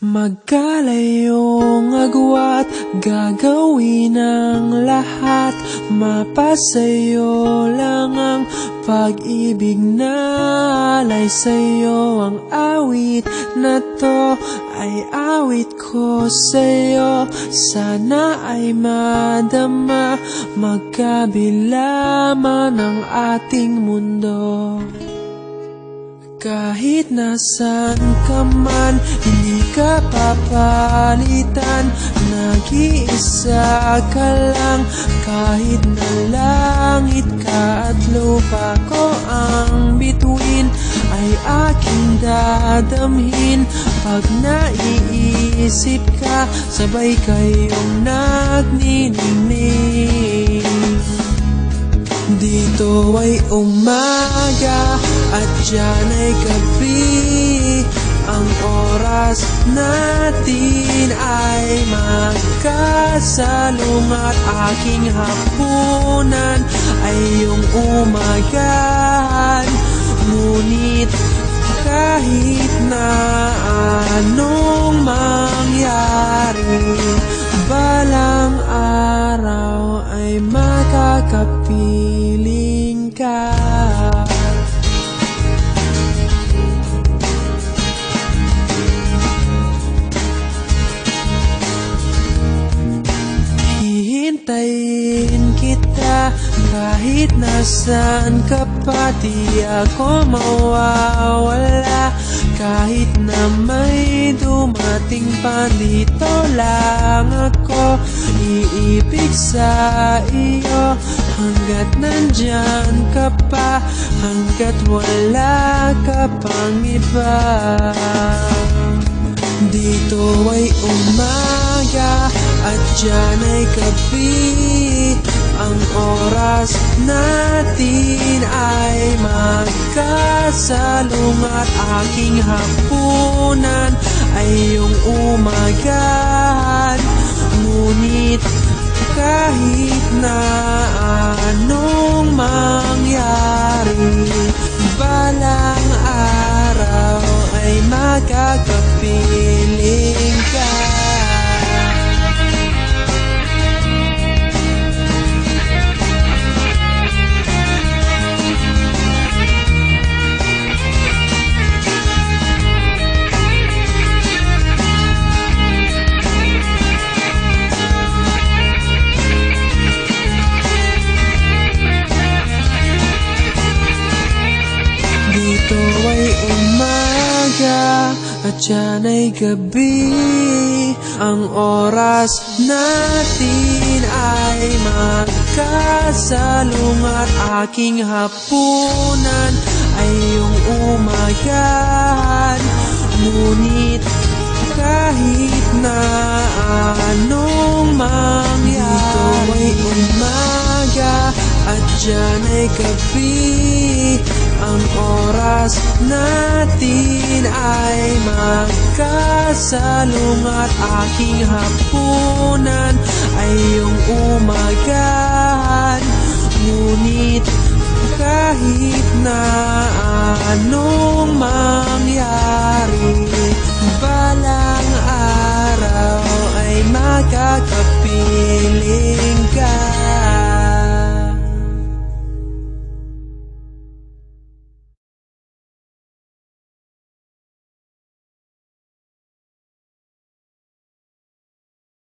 Magkalayong agwat, gagawin ang lahat. Mapasayo lang ang pag-ibig na alay sa'yo. Ang awit na to ay awit ko sa'yo. Sana ay madama, magkabila man ang ating mundo. Kahit nasan ka man, hindi ka papalitan. Nag-iisa ka lang, kahit na langit ka at lupa ko ang bituin, ay aking dadamhin. Pag naiisip ka, sabay kayong nagniningning. Dito ay umaga at diyan ay gabi. Ang oras natin ay magkasalung at aking hapunan ay iyong umagahan. Ngunit kahit na anong mangyari, balang araw ay makakapiling ka. Hihintayin kita kahit nasan ka pa, di ako mawawala. Kahit na may dumating pa, dito lang ako iibig sa iyo. Hanggat nandyan ka pa, hanggat wala ka pang iba. Dito ay umaga at diyan ay gabi. Ang oras natin ay magkasalung at aking hapunan ay iyong umagahan. Ngunit kahit na anong mangyari, balang araw ay makakapiling ka. Dito ay umaga at diyan ay gabi. Ang oras natin ay magkasalung at aking hapunan ay iyong umagahan. Ngunit kahit na anong mangyari, dito ay umaga at diyan ay gabi. Ang oras natin ay magkasalung at aking hapunan ay iyong umagahan. Ngunit kahit na ano